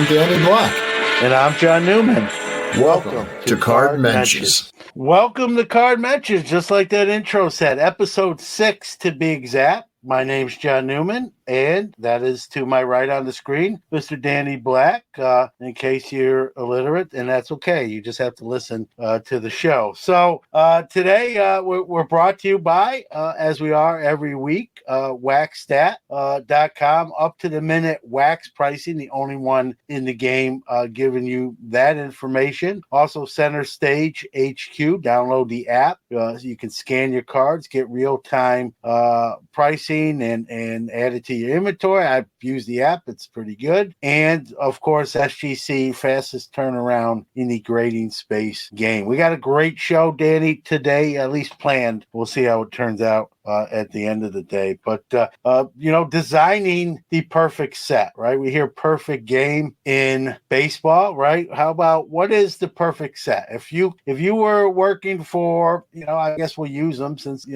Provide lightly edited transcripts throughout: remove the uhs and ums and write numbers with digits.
Danny Black. And I'm John Newman. Welcome to Card Mensches. Welcome to Card Mensches, just like that intro said. Episode 6 to be exact. My name's John Newman, and that is to my right on the screen, Mr. Danny Black, in case you're illiterate, and that's okay. You just have to listen to the show. So today we're brought to you by, as we are every week, waxstat.com, up-to-the-minute wax pricing, the only one in the game giving you that information. Also, Center Stage HQ, download the app. You can scan your cards, get real-time pricing, and add it to your inventory. I've used the app. It's pretty good. And, of course, SGC, fastest turnaround in the grading space game. We got a great show, Danny, today, at least planned. We'll see how it turns out at the end of the day. But, designing the perfect set, right? We hear perfect game in baseball, right? How about what is the perfect set? If you were working for, I guess we'll use them since,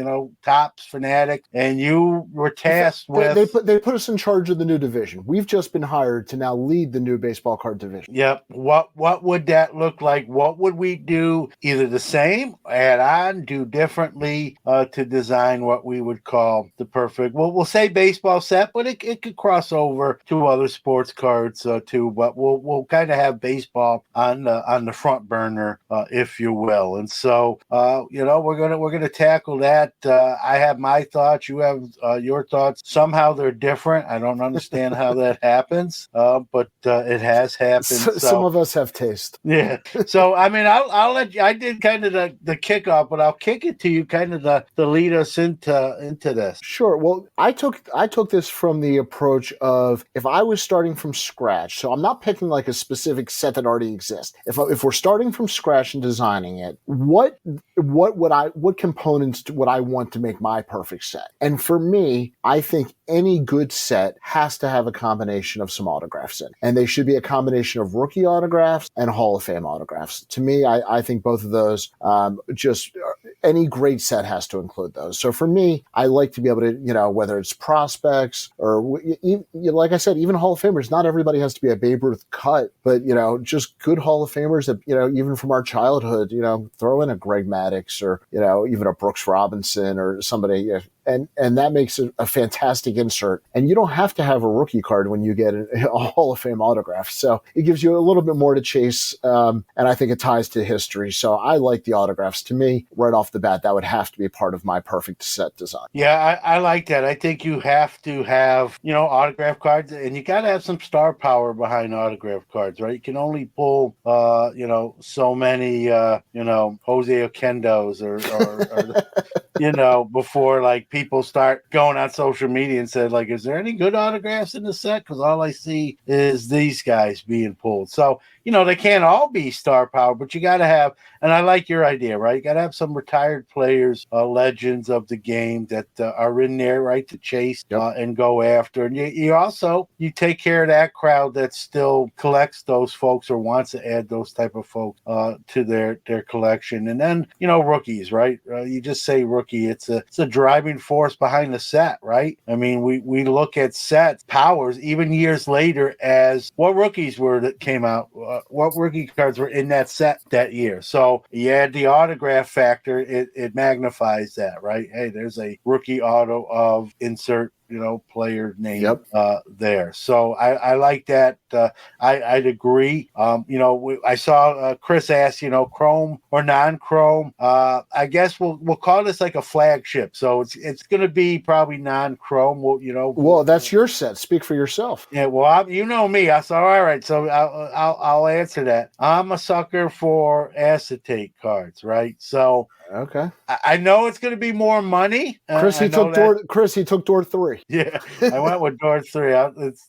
Topps, Fanatic, and you were tasked with... They put us in charge of the new division. We've just been hired to now lead the new baseball card division. Yep. What would that look like? What would we do either the same, add on, do differently to design what we would call the perfect, we'll say baseball set, but it could cross over to other sports cards too, but we'll kind of have baseball on the front burner, if you will. And so, we're gonna tackle that. I have my thoughts. You have your thoughts. Somehow they're different. I don't understand how that happens, but it has happened. Some of us have taste. Yeah. So, I'll let you, I did kind of the kickoff, but I'll kick it to you, kind of the lead us into this. Sure. Well, I took this from the approach of if I was starting from scratch, so I'm not picking like a specific set that already exists. If we're starting from scratch and designing it, what components would I want to make my perfect set? And for me, I think any good set has to have a combination of some autographs in. And they should be a combination of rookie autographs and Hall of Fame autographs. To me, I think both of those, any great set has to include those. So for me, I like to be able to, whether it's prospects or, like I said, even Hall of Famers, not everybody has to be a Babe Ruth cut, but, just good Hall of Famers that, even from our childhood, throw in a Greg Maddux or, even a Brooks Robinson or somebody, and that makes it a fantastic insert. And you don't have to have a rookie card when you get a Hall of Fame autograph. So it gives you a little bit more to chase, and I think it ties to history. So I like the autographs. To me, right off the bat, that would have to be part of my perfect set design. Yeah, I like that. I think you have to have, autograph cards, and you got to have some star power behind autograph cards, right? You can only pull, so many, Jose Oquendos or before like people start going on social media and said, like, is there any good autographs in the set? Because all I see is these guys being pulled. So, they can't all be star power, but you got to have, and I like your idea, right? You got to have some retired players, legends of the game that are in there, right, to chase and go after. And you also take care of that crowd that still collects those folks or wants to add those type of folks to their collection. And then, rookies, right? You just say rookie. It's a driving force behind the set, right? I mean, we look at sets, powers, even years later as what rookies were that came out, what rookie cards were in that set that year. So you add the autograph factor, it magnifies that, right? Hey, there's a rookie auto of insert player name there. So I like that. I'd agree. I saw Chris ask, chrome or non-chrome. I guess we'll call this like a flagship. So it's going to be probably non-chrome. Well, that's your set. Speak for yourself. Yeah. Well, you know me. I said, all right. So I'll answer that. I'm a sucker for acetate cards, right? So. Okay. I know it's going to be more money. Chris, he took door 3. Yeah, I went with door 3.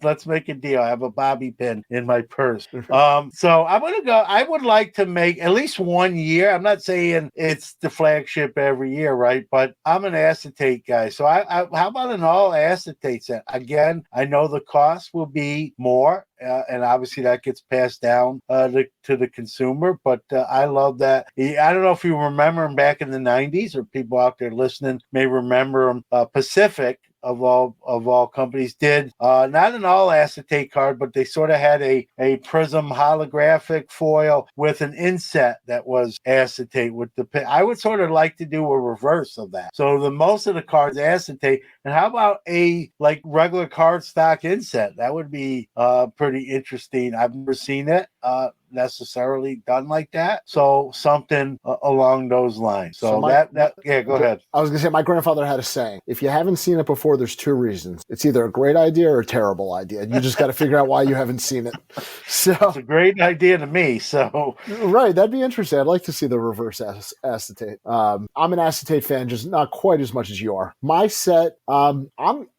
Let's make a deal. I have a bobby pin in my purse. So I'm going to go. I would like to make at least 1 year. I'm not saying it's the flagship every year, right? But I'm an acetate guy. So how about an all acetate set? Again, I know the cost will be more. And obviously that gets passed down to the consumer. But I love that. I don't know if you remember them back in the 90s, or people out there listening may remember them. Pacific of all companies did not an all acetate card, but they sort of had a prism holographic foil with an inset that was acetate with the pin. I would sort of like to do a reverse of that. So the most of the cards acetate, and how about a like regular cardstock inset? That would be pretty interesting. I've never seen it necessarily done like that. So something along those lines. So, go ahead. I was going to say, my grandfather had a saying, if you haven't seen it before, there's two reasons. It's either a great idea or a terrible idea. You just got to figure out why you haven't seen it. So it's a great idea to me. So right, that'd be interesting. I'd like to see the reverse acetate. I'm an acetate fan, just not quite as much as you are. My set, I'm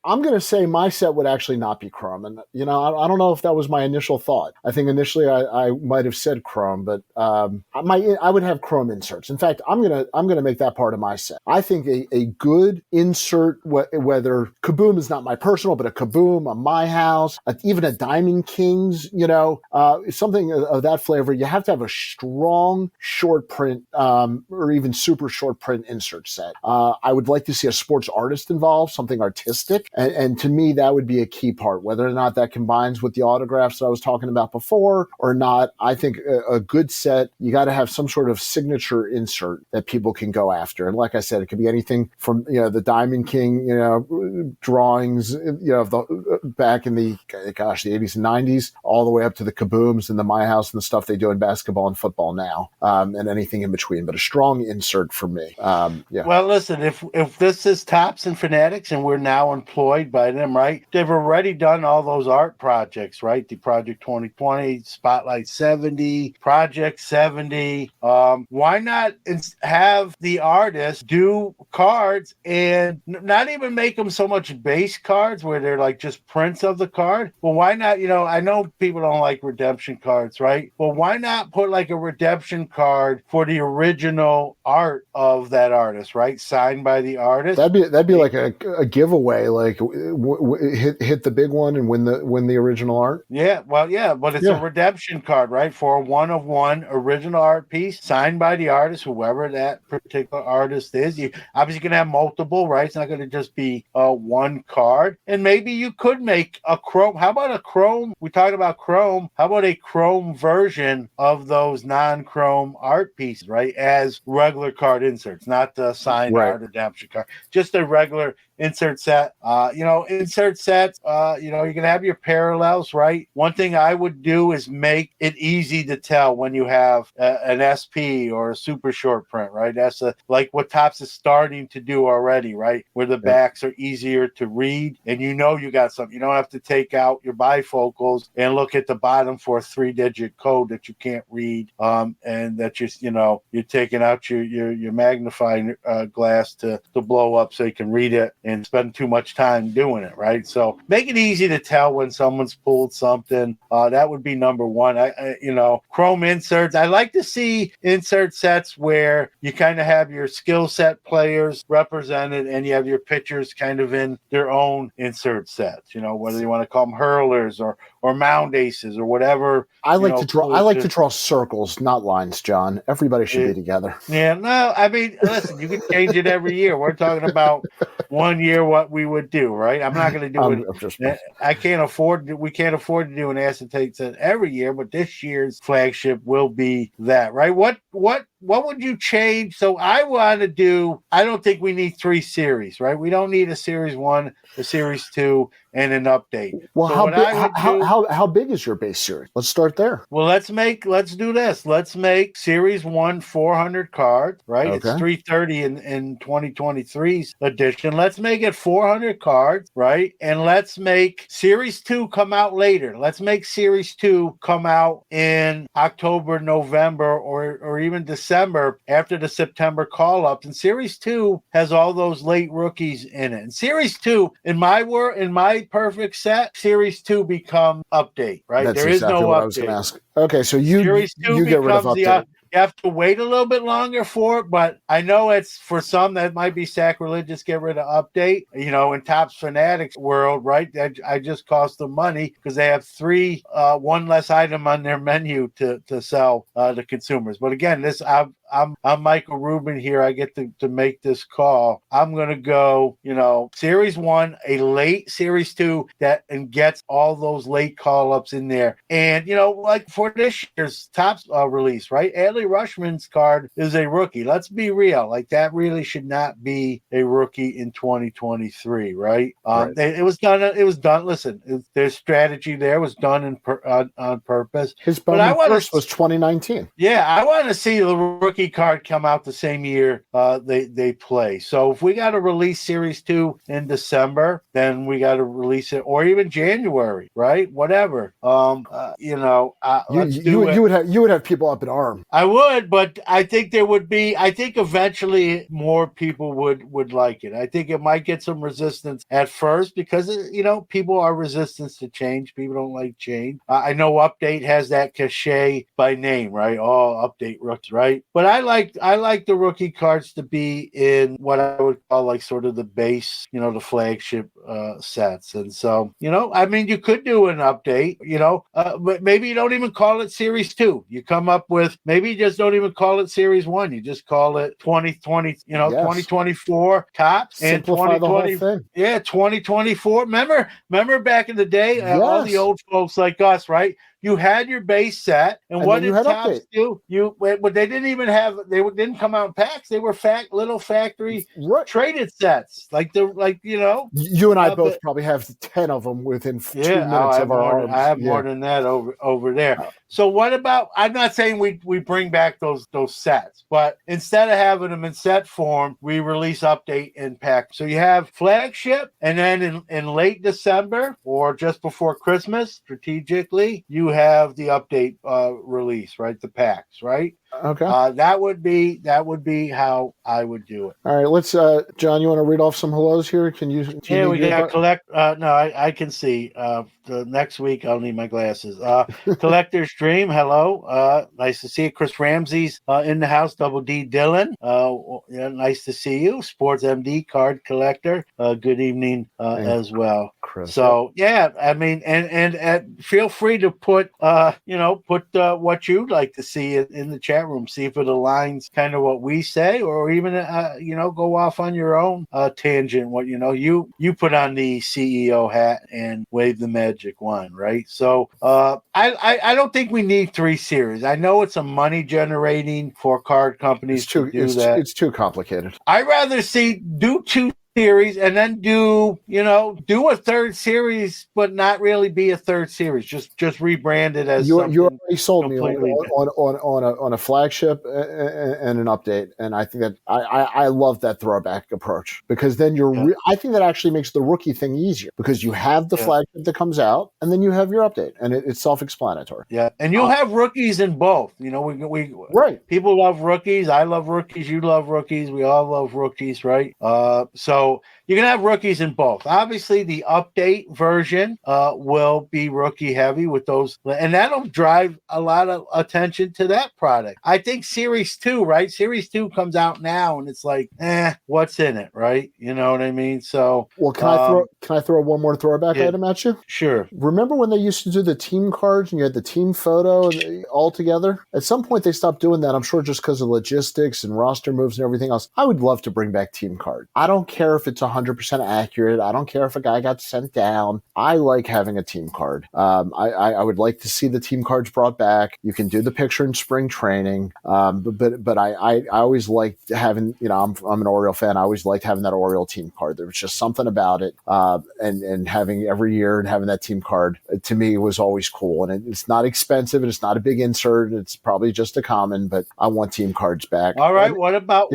going to say my set would actually not be chrome. And, I don't know if that was my initial thought. I think initially I might have said chrome, but I would have chrome inserts. In fact, I'm gonna make that part of my set. I think a good insert, whether Kaboom is not my personal, but a Kaboom, a My House, even a Diamond Kings, something of that flavor. You have to have a strong short print or even super short print insert set. I would like to see a sports artist involved, something artistic, and to me that would be a key part. Whether or not that combines with the autographs that I was talking about before or not, I think a good set, you got to have some sort of signature insert that people can go after. And like I said, it could be anything from, the Diamond King, drawings, back in the 80s and 90s, all the way up to the Kabooms and the My House and the stuff they do in basketball and football now, and anything in between. But a strong insert for me. Well, listen, if this is Topps and Fanatics and we're now employed by them, right? They've already done all those art projects, right? The Project 2020, Spotlight 70, Project 70. Why not have the artist do cards and not even make them so much base cards where they're like just prints of the card? Well, why not? I know people don't like redemption cards, right? Well, why not put like a redemption card for the original art of that artist, right? Signed by the artist. That'd be like a giveaway, like hit the big one and win the original art. Yeah, well, yeah, but it's a redemption card, right? For a 1-of-1 original art piece signed by the artist, whoever that particular artist is. You obviously can have multiple, right? It's not going to just be one card. And maybe you could make a chrome. How about a chrome? We talked about chrome. How about a chrome version of those non-chrome art pieces, right? As regular card inserts, not the signed art redemption card, just a regular insert set. Insert sets, you can have your parallels, right? One thing I would do is make it easy to tell when you have an SP or a super short print, right? That's like what Topps is starting to do already, right? Where the backs are easier to read and you got something. You don't have to take out your bifocals and look at the bottom for a 3-digit code that you can't read, and that you're taking out your magnifying glass to blow up so you can read it and spend too much time doing it, right? So make it easy to tell when someone's pulled something. That would be number one. Chrome inserts. I like to see insert sets where you kind of have your skill set players represented and you have your pitchers kind of in their own insert sets, whether you want to call them hurlers or mound aces or whatever. I like to draw circles, not lines, John. Everybody should be together. Yeah, no, I mean, listen, you can change it every year. We're talking about one year what we would do, right? I'm not going to do it. We can't afford to do an acetate set every year, but this year's flagship will be that, right? What would you change? So I don't think we need 3 series, right? We don't need a series 1, a series 2, and an update. Well, so how big is your base series? Let's start there. Well, let's do this. Let's make series 1 400 cards, right? Okay. It's 330 in 2023's edition. Let's make it 400 cards, right? And let's make series 2 come out later. Let's make series 2 come out in October, November, or even December after the September call-ups. And series 2 has all those late rookies in it. And series 2, in my perfect set, series 2 become update, right? That's there is exactly no what update. I was going to ask. Okay, so you get rid of update. You have to wait a little bit longer for it, but I know it's for some that might be sacrilegious. Get rid of update. In Topps Fanatics world, right? I just cost them money because they have one less item on their menu to sell to consumers. But again, I'm Michael Rubin here. I get to make this call. I'm going to go, Series 1, a late Series 2 and gets all those late call-ups in there. And, like for this year's Topps release, right? Adley Rushman's card is a rookie. Let's be real. Like that really should not be a rookie in 2023, right? Right. It was done. Listen, their strategy there was done on purpose. His Bowman first was 2019. Yeah, I want to see the rookie card come out the same year they play. So if we got to release Series 2 in December, then we got to release it, or even January, right? Whatever. Let's do it. You would have people up in arms. I would, but I think I think eventually more people would like it. I think it might get some resistance at first because, people are resistant to change. People don't like change. I know Update has that cachet by name, right? Oh, Update rooks, right? But I like the rookie cards to be in what I would call like sort of the base, the flagship sets. And so, you could do an update, but maybe you don't even call it Series 2. You come up with, maybe you just don't even call it Series 1. You just call it 2020, 2024 Topps and 2020. Yeah, 2024. Remember back in the day, all the old folks like us, right? You had your base set, and what did Topps do? But they didn't even have. They didn't come out in packs. They were little factory traded sets, You and I both probably have 10 of them within 2 minutes of our arms. I have more than that over there. So what about? I'm not saying we bring back those sets, but instead of having them in set form, we release update in pack. So you have flagship, and then in late December or just before Christmas, strategically, you have the update release, right? The packs, right? Okay. That would be how I would do it. All right, let's John, you want to read off some hellos here? Can you we got collect no, I can see. The next week I'll need my glasses. Collector's Dream, hello. Nice to see you. Chris Ramsey's in the house, Double D Dylan. Nice to see you. Sports MD card collector. Good evening as well. Chris. So and feel free to put what you'd like to see in the chat room, see if it aligns kind of what we say, or even go off on your own tangent. What you put on the CEO hat and wave the magic wand, right? So I don't think we need 3 series. I know it's a money generating for card companies to do that. It's too complicated. I'd rather do 2 series and then do a 3rd series, but not really be a 3rd series. Just rebrand it as you already sold me on a flagship and an update, and I think that I love that throwback approach, because then I think that actually makes the rookie thing easier, because you have the flagship that comes out, and then you have your update, and it's self-explanatory. Yeah, and you'll have rookies in both. We right. People love rookies. I love rookies. You love rookies. We all love rookies, right? So you can have rookies in both. Obviously, the update version will be rookie heavy with those, and that'll drive a lot of attention to that product. I think Series 2, right? Series 2 comes out now, and it's like, what's in it, right? You know what I mean? So, well, can I throw one more throwback item at you? Sure. Remember when they used to do the team cards and you had the team photo all together? At some point, they stopped doing that. I'm sure just because of logistics and roster moves and everything else. I would love to bring back team card. I don't care if it's 100% accurate. I don't care if a guy got sent down. I like having a team card. I would like to see the team cards brought back. You can do the picture in spring training. But I always liked having, I'm an Oriole fan. I always liked having that Oriole team card. There was just something about it. And having every year and having that team card, to me, was always cool. And it's not expensive, and it's not a big insert. It's probably just a common, but I want team cards back. All right. What about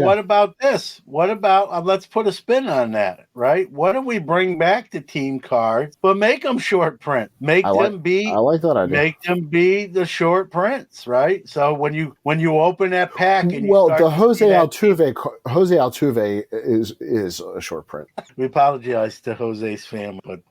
this? What about, let's put a spin on that, right? What if we bring back the team cards, but make them short print? I like that idea. Make them be the short prints, right? So when you open that pack and you Well, start the to see that Jose Altuve is a short print. we apologize to Jose's family, but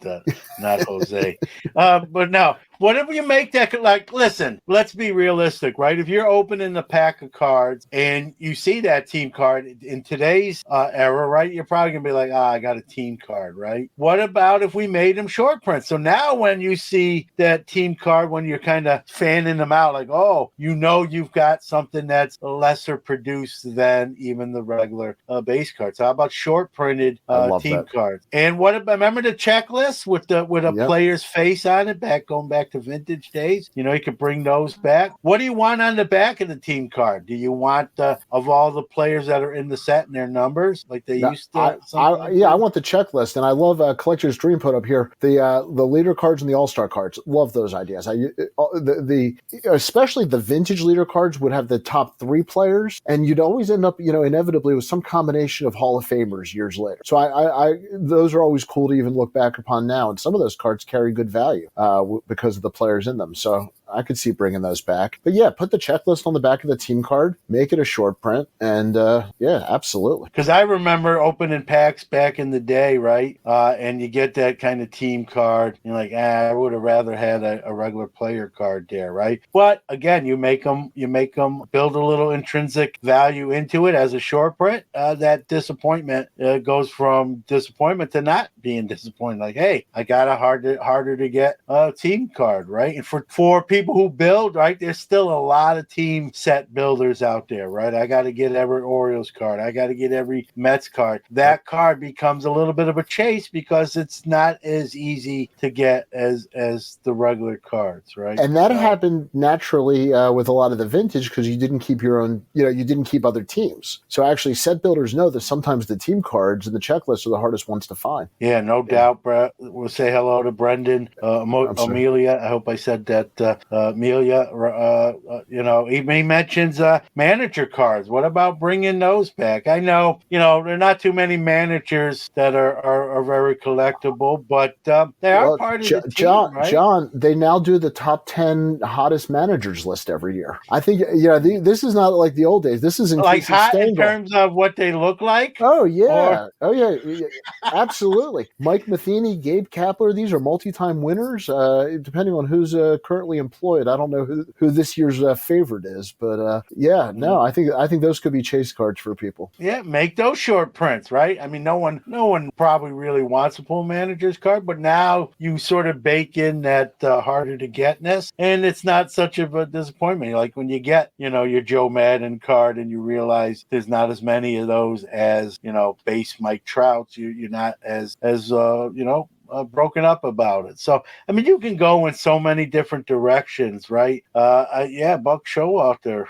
not Jose. But no, whatever you make that, like, listen, let's be realistic, right? If you're opening the pack of cards and you see that team card in today's era, right? You're probably gonna be like, I got a team card, right? What about if we made them short print? So now when you see that team card, when you're kind of fanning them out, like, oh, you've got something that's lesser produced than even the regular base cards. So how about short printed team cards? And what about, remember the checklist with a player's face on it, going back to vintage days? You could bring those back. What do you want on the back of the team card? Do you want of all the players that are in the set and their numbers like they used to? I want the checklist, and I love Collector's Dream put up here the leader cards and the all-star cards. Love those ideas. Especially the vintage leader cards would have the top 3 players, and you'd always end up inevitably with some combination of Hall of Famers years later. So I those are always cool to even look back upon now, and some of those cards carry good value because of the players in them. So I could see bringing those back. But yeah, put the checklist on the back of the team card, make it a short print, and yeah, absolutely. Because I remember opening packs back in the day, right? And you get that kind of team card. You're like, I would have rather had a regular player card there, right? But again, you make them build a little intrinsic value into it as a short print. That disappointment goes from disappointment to not being disappointed. Like, hey, I got a harder to get team card, right? And for people who build, right, there's still a lot of team set builders out there, right? I got to get every Orioles card. I got to get every Mets card. That card becomes a little bit of a chase because it's not as easy to get as the regular cards, right? And that happened naturally with a lot of the vintage because you didn't keep your own, you didn't keep other teams. So actually set builders know that sometimes the team cards and the checklists are the hardest ones to find. Yeah, no doubt, Brett. We'll say hello to Brendan, Amelia. I hope I said that, Amelia. He mentions manager cards. What about bringing those back? I know, there are not too many managers that are very collectible, but they are part of the team, right? John, they now do the top 10 hottest managers list every year. I think, this is not like the old days. This is like hot in terms of what they look like. Oh yeah, absolutely. Mike Matheny, Gabe Kapler. These are multi-time winners. Depending on who's currently employed, I don't know who this year's favorite is, but I think those could be chase cards for people. Yeah, make those short prints, right? I mean, no one probably really wants a pool manager's card, but now you sort of bake in that harder to getness, and it's not such of a disappointment. Like when you get, your Joe Madden card, and you realize there's not as many of those as base Mike Trouts. You're not as broken up about it. So, I mean, you can go in so many different directions, right? Buck Showalter,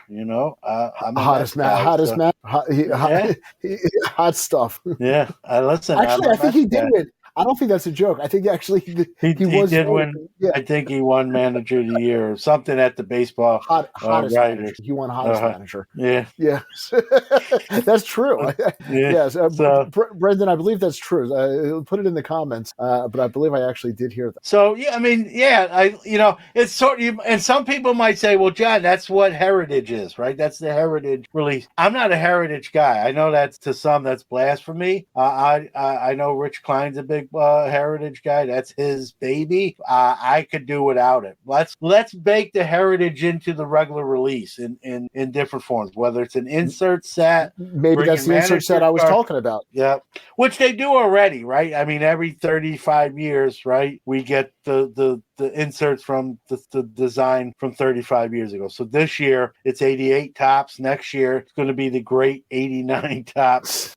hot stuff. Yeah, listen. Actually, I think he did win. I don't think that's a joke. I think actually he did win. Yeah. I think he won Manager of the Year or something at the baseball hottest writers. Manager. He won hottest manager. Yeah. Yes. That's true. Yes. Brendan, I believe that's true. Put it in the comments. But I believe I actually did hear that. So, it's sort of, and some people might say, well, John, that's what Heritage is, right? That's the Heritage release. I'm not a Heritage guy. I know that's to some, that's blasphemy. I know Rich Klein's a big Heritage guy. That's his baby. I could do without it. Let's bake the Heritage into the regular release in different forms, whether it's an insert set. Maybe that's the insert set I was talking about. Yeah, which they do already, right? I mean, every 35 years, right, we get the inserts from the design from 35 years ago. So this year it's 88 tops. Next year it's going to be the great 89 tops,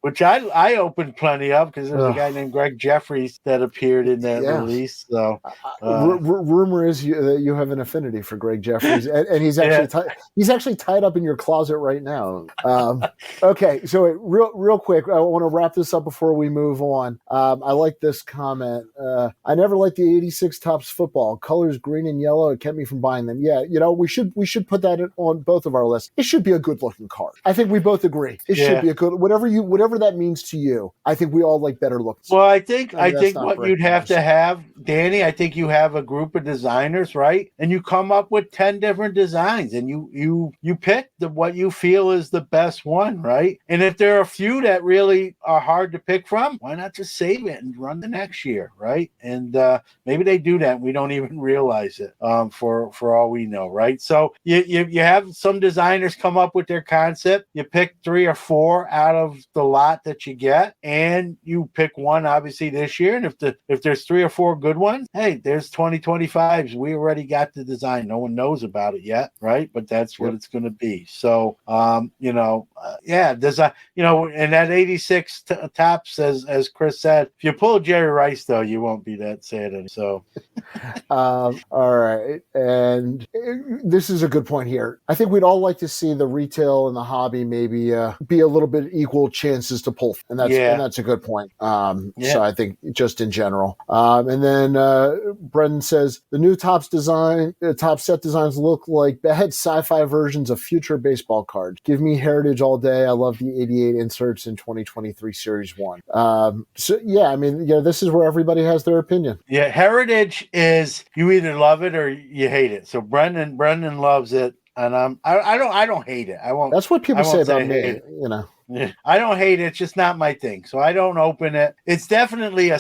which I opened plenty of because there's a guy named Greg Jeffries that appeared in that release. So rumor is that you have an affinity for Greg Jeffries, and he's actually he's actually tied up in your closet right now. Okay, so real quick, I want to wrap this up before we move on. I like this comment. I never liked the 86 Topps football, colors green and yellow. It kept me from buying them. Yeah, we should put that on both of our lists. It should be a good looking card. I think we both agree. It should be a good, whatever that means to you. I think we all like better looks. Well, I think what you'd have to have, Danny, I think you have a group of designers, right? And you come up with 10 different designs, and you pick what you feel is the best one, right? And if there are a few that really are hard to pick from, why not just save it and run the next year, right? And maybe they do that and we don't even realize it, for all we know, right? So you have some designers come up with their concept. You pick 3 or 4 out of the lot that you get, and you pick one obviously this year. And if there's 3 or 4 good ones, hey, there's 2025s. We already got the design. No one knows about it yet, right? But that's what it's going to be. So design. And that 86 Topps, as Chris said, if you pull Jerry Rice though, you won't be that sad. So, all right, and this is a good point here. I think we'd all like to see the retail and the hobby maybe be a little bit equal chances to pull, and that's a good point. So I think just in general, and then Brendan says the new Topps set designs look like bad sci-fi versions of future baseball cards. Give me Heritage all day. I love the 88 inserts in 2023 Series 1. This is where everybody has their opinion. Yeah, Heritage is you either love it or you hate it. So Brendan loves it, and I don't hate it. I won't. That's what people say about me. I don't hate it. It's just not my thing. So I don't open it. It's definitely I'm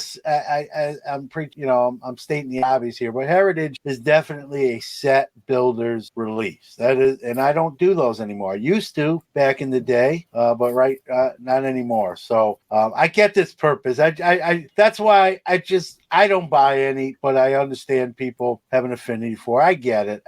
stating the obvious here, but Heritage is definitely a set builder's release. That is, and I don't do those anymore. I used to back in the day, but not anymore. So I get this purpose. I that's why I don't buy any, but I understand people have an affinity for. I get it.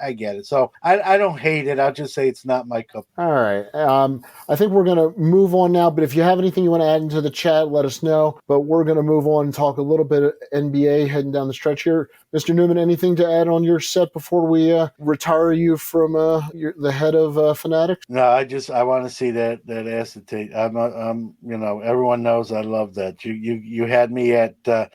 So I don't hate it. I'll just say it's not my cup. All right. I think we're going to move on now, but if you have anything you want to add into the chat, let us know. But we're going to move on and talk a little bit of NBA heading down the stretch here. Mr. Newman, anything to add on your set before we retire you from the head of Fanatics? No, I want to see that acetate. Everyone knows I love that. You had me at the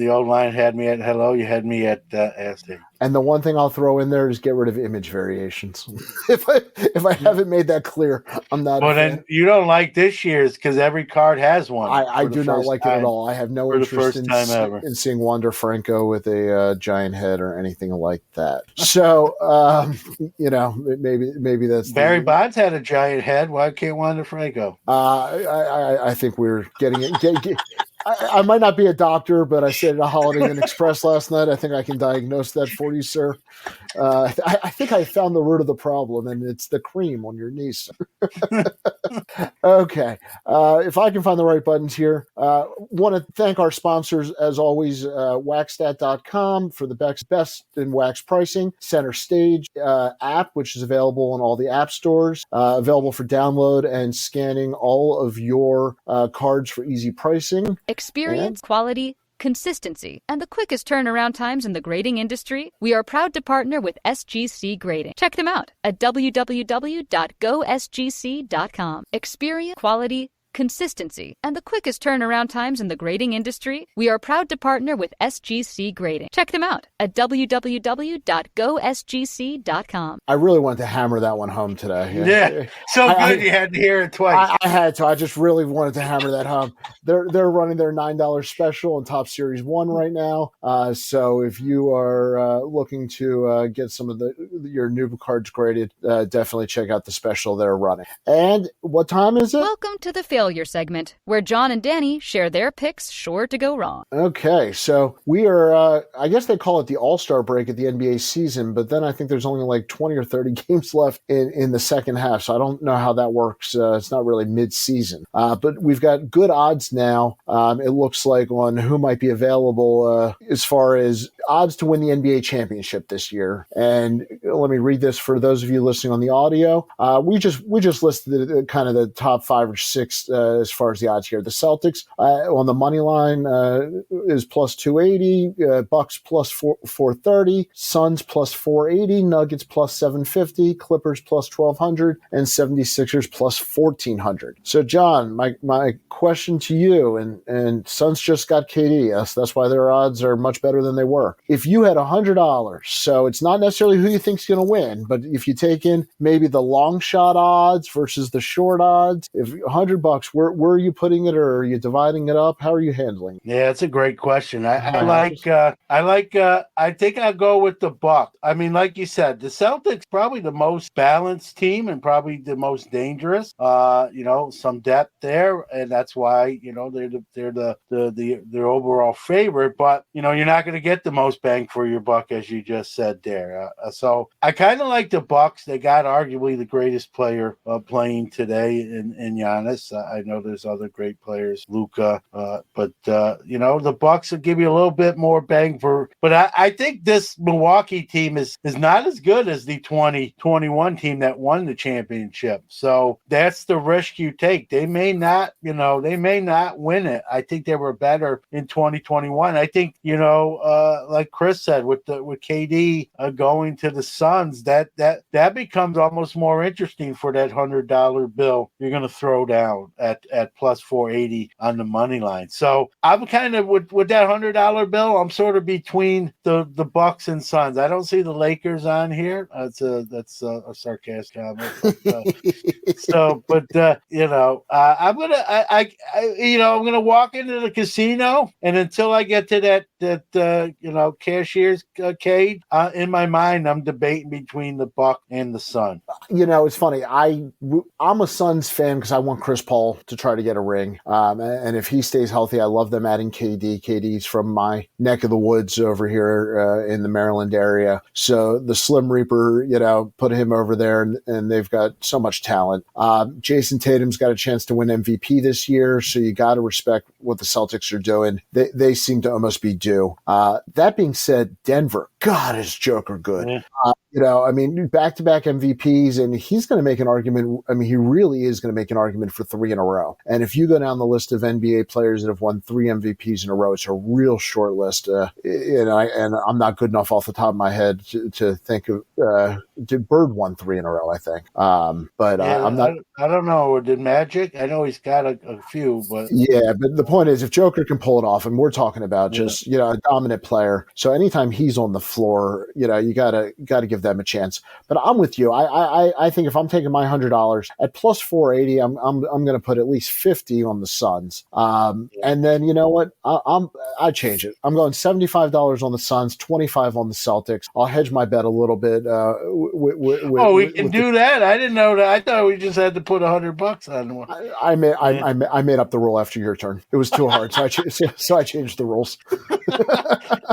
old line had me at hello. You had me at acetate. And the one thing I'll throw in there is get rid of image variations. if I haven't made that clear, I'm not. Well, then you don't like this year's because every card has one. I do not like it at all. I have no interest in seeing Wander Franco with a giant head or anything like that. So maybe that's Barry Bonds had a giant head. Why can't Wander Franco? I think we're getting it. I might not be a doctor, but I stayed at a Holiday Inn Express last night. I think I can diagnose that for you, sir. I think I found the root of the problem, and it's the cream on your knees. Okay. If I can find the right buttons here, want to thank our sponsors, as always, waxstat.com for the best in wax pricing, Center Stage app, which is available in all the app stores, available for download and scanning all of your cards for easy pricing. Experience, quality, consistency, and the quickest turnaround times in the grading industry. We are proud to partner with SGC Grading. Check them out at www.gosgc.com. Experience, quality, consistency, and the quickest turnaround times in the grading industry. We are proud to partner with SGC Grading. Check them out at www.gosgc.com. I really wanted to hammer that one home today. Yeah. So good you had to hear it twice. I had to. I just really wanted to hammer that home. They're running their $9 special on Top Series 1 right now. So if you are looking to get some of your new cards graded, definitely check out the special they're running. And what time is it? Welcome to the failure segment, where John and Danny share their picks sure to go wrong. Okay, so we are, I guess they call it the All-Star break at the NBA season, but then I think there's only like 20 or 30 games left in the second half, so I don't know how that works. It's not really mid-season. But we've got good odds now, it looks like, on who might be available as far as odds to win the NBA championship this year. And let me read this for those of you listening on the audio. We just listed kind of the top 5 or 6 as far as the odds here. The Celtics on the money line is plus 280, Bucks plus 430, Suns plus 480, Nuggets plus 750, Clippers plus 1200, and 76ers plus 1400. So, John, my question to you, and Suns just got KD. That's why their odds are much better than they were. If you had $100, so it's not necessarily who you think's going to win, but if you take in maybe the long shot odds versus the short odds, if $100, where are you putting it, or are you dividing it up? How are you handling it? Yeah, it's a great question. I think I'll go with the Bucks. I mean, like you said, the Celtics probably the most balanced team and probably the most dangerous. Some depth there, and that's why they're the overall favorite. But you're not going to get the most bang for your buck, as you just said there. So I kind of like the Bucks. They got arguably the greatest player playing today in Giannis. I know there's other great players, Luka, but the Bucks will give you a little bit more bang for. But I think this Milwaukee team is not as good as the 2021 team that won the championship. So that's the risk you take. They may not win it. I think they were better in 2021. I think like Chris said, with KD going to the Suns, that becomes almost more interesting for that $100 bill you're going to throw down at plus 480 on the money line. So I'm kind of with that $100 bill. I'm sort of between the Bucks and Suns. I don't see the Lakers on here. That's a sarcastic comment. I'm gonna walk into the casino, and until I get to that cashier's cage, in my mind, I'm debating between the Buck and the Sun. It's funny. I'm a Suns fan because I want Chris Paul to try to get a ring. And if he stays healthy, I love them adding KD. KD's from my neck of the woods over here in the Maryland area. So the Slim Reaper, put him over there, and they've got so much talent. Jason Tatum's got a chance to win MVP this year, so you got to respect what the Celtics are doing. They seem to almost be due. That being said, Denver, God, is Joker good. Yeah. Back-to-back MVPs, and he's going to make an argument. I mean, he really is going to make an argument for 3 in a row. And if you go down the list of NBA players that have won 3 MVPs in a row, it's a real short list. And I'm not good enough off the top of my head to think of. Bird won 3 in a row, I think. I'm not. I don't know. Did Magic? I know he's got a few, but yeah. But the point is, if Joker can pull it off, and we're talking about just a dominant player, so anytime he's on the floor, you gotta give them a chance. But I'm with you. I think if I'm taking my $100 at plus 480, I'm going to put at least 50 on the Suns. And then you know what? I change it. I'm going $75 on the Suns, 25 on the Celtics. I'll hedge my bet a little bit. We can do that. I didn't know that. I thought we just had to put $100 on one. I made up the rule after your turn. It was too hard, so I changed the rules.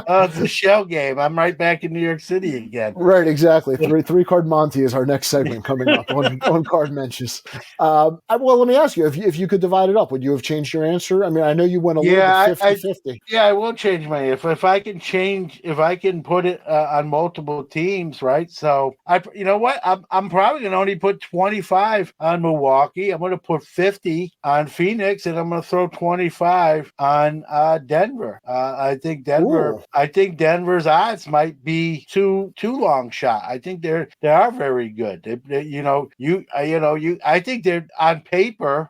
It's a shell game. I'm right back in New York City again. Right, exactly. Three card Monty is our next segment coming up on card Mensches. Well, let me ask you, if you could divide it up, would you have changed your answer? I mean, I know you went a little bit 50-50. I will change my if I can put it on multiple teams, right? So I'm probably going to only put 25 on Milwaukee. I'm going to put 50 on Phoenix, and I'm going to throw 25 on Denver. I think Denver's odds might be too long shot. I think they are very good. I think they're on paper,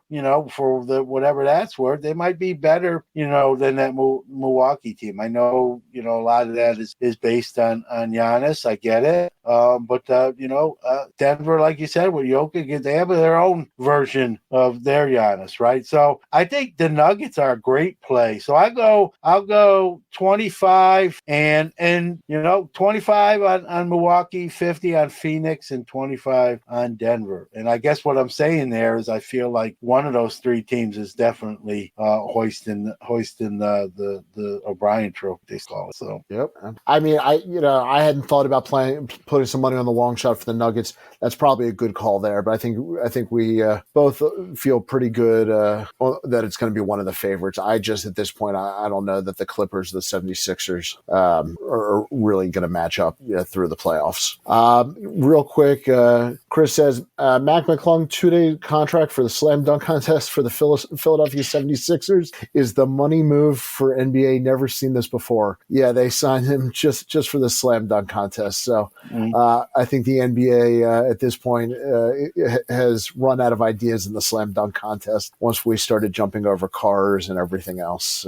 for the whatever that's worth, they might be better, than that Milwaukee team. I know, a lot of that is based on Giannis. I get it. But Denver, like you said, with Jokic, they have their own version of their Giannis, right? So I think the Nuggets are a great play. So I'll go 25 and 25 on Milwaukee, 50 on Phoenix, and 25 on Denver. And I guess what I'm saying there is I feel like one of those 3 teams is definitely hoisting the O'Brien Trophy, they call it. So yep. I mean, I hadn't thought about putting some money on the long shot for the Nuggets. That's probably a good call there. But I think we both feel pretty good that it's going to be one of the favorites. I just at this point I don't know that the Clippers, the 76ers, are really going to match up through the playoffs. playoffs. Real quick, Chris says, Mac McClung 2-day contract for the slam dunk contest for the Philadelphia 76ers is the money move for NBA. Never seen this before. Yeah, they signed him just for the slam dunk contest. So I think the NBA at this point has run out of ideas in the slam dunk contest once we started jumping over cars and everything else.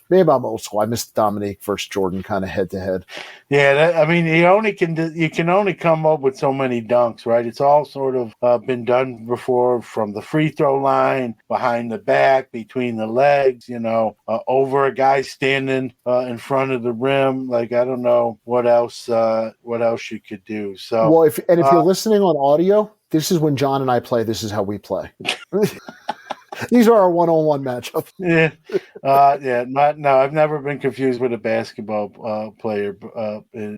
Maybe I'm old school. I missed Dominique versus Jordan kind of head to head. Yeah, you can only come up with so many dunks, right? It's all sort of been done before, from the free throw line, behind the back, between the legs, over a guy standing in front of the rim. Like, I don't know what else you could do. So, well, if you're listening on audio, this is when John and I play. This is how we play. These are our one-on-one matchups. Yeah. I've never been confused with a basketball player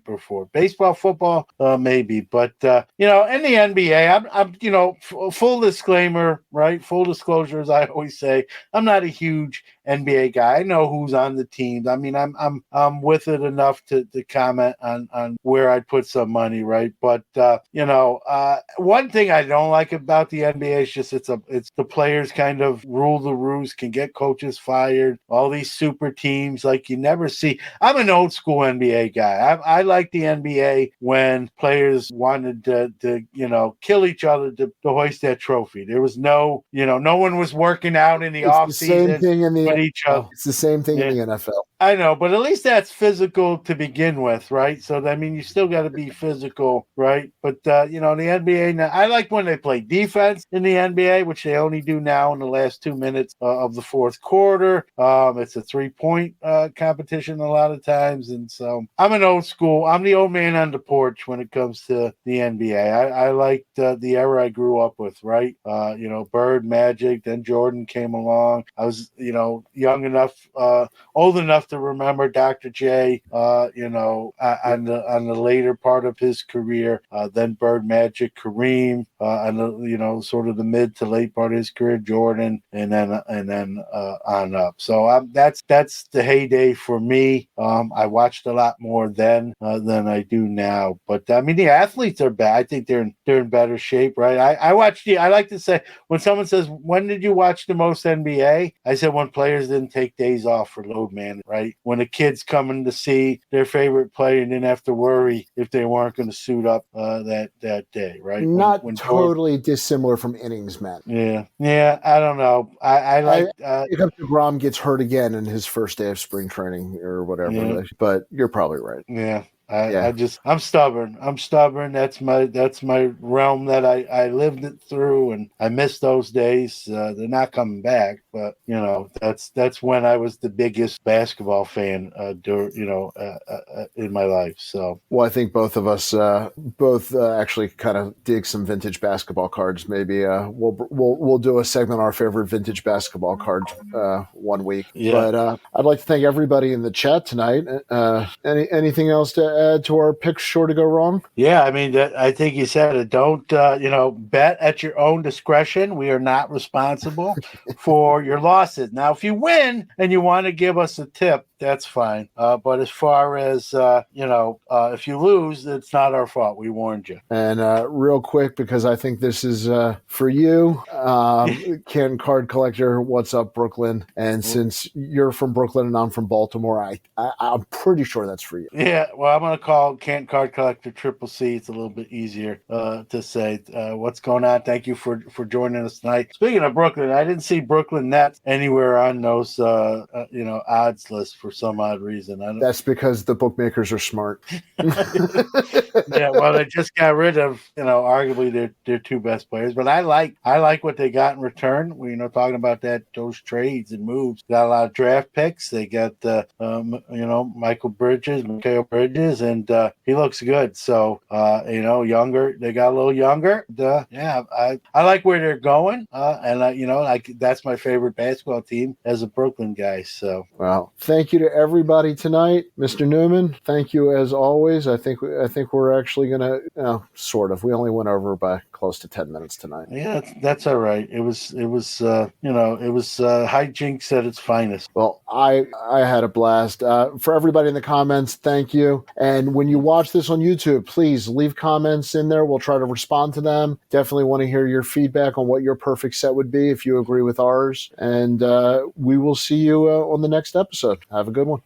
before. Baseball, football, maybe, but in the NBA, I'm full disclaimer, right? Full disclosure, as I always say, I'm not a huge NBA guy. I know who's on the teams. I mean, I'm with it enough to comment on where I'd put some money, right? But one thing I don't like about the NBA is just it's the players kind of rule the roost, can get coaches fired. All these super teams, like, you never see. I'm an old school NBA guy. I like the NBA when players wanted to kill each other to hoist that trophy. There was no one was working out in the off season. Same thing in the each other. It's the same thing in the NFL. I know, but at least that's physical to begin with, right? So, I mean, you still got to be physical, right? But, the NBA, now, I like when they play defense in the NBA, which they only do now in the last 2 minutes of the fourth quarter. It's a 3-point competition a lot of times. And so I'm the old man on the porch when it comes to the NBA. I liked the era I grew up with, right? Bird, Magic, then Jordan came along. I was, young enough, old enough to remember Dr. J, on the later part of his career, then Bird, Magic, Kareem, and sort of the mid to late part of his career, Jordan, and then on up. So that's the heyday for me. I watched a lot more then than I do now. But I mean, the athletes are bad. I think they're in better shape, right? I like to say, when someone says, when did you watch the most NBA? I said, when players didn't take days off for load management, right? When the kids coming to see their favorite player and didn't have to worry if they weren't going to suit up that day, right? Not totally dissimilar from innings, man. Yeah. I don't know. I like. DeGrom gets hurt again in his first day of spring training or whatever. Yeah. But you're probably right. Yeah. I'm stubborn. That's my realm that I lived it through, and I miss those days. They're not coming back, but that's when I was the biggest basketball fan in my life. So, well, I think both of us actually kind of dig some vintage basketball cards. Maybe we'll do a segment on our favorite vintage basketball cards one week. Yeah. But I'd like to thank everybody in the chat tonight. Anything else to add to our picks sure to go wrong? Yeah, I mean, I think you said it. Don't bet at your own discretion. We are not responsible for your losses. Now, if you win and you want to give us a tip, that's fine. But as far as if you lose, it's not our fault. We warned you. And real quick, because I think this is for you, Ken Card Collector. What's up, Brooklyn? And since you're from Brooklyn and I'm from Baltimore, I'm pretty sure that's for you. Yeah. Well, I'm gonna call Kent Card Collector Triple C. It's a little bit easier to say. What's going on? Thank you for joining us tonight. Speaking of Brooklyn, I didn't see Brooklyn Nets anywhere on those odds lists for some odd reason. That's because the bookmakers are smart. Yeah, well, they just got rid of arguably their two best players, but I like what they got in return. We talking about those trades and moves. Got a lot of draft picks. They got Mikal Bridges, and he looks good. So younger. They got a little younger. I like where they're going, and that's my favorite favorite basketball team as a Brooklyn guy. So, well, thank you to everybody tonight, Mr. Newman. Thank you as always. I think we're actually gonna sort of. We only went over by close to 10 minutes tonight. Yeah, that's all right. It was hijinks at its finest. Well, I had a blast. For everybody in the comments, thank you. And when you watch this on YouTube, please leave comments in there. We'll try to respond to them. Definitely want to hear your feedback on what your perfect set would be if you agree with ours. And we will see you on the next episode. Have a good one.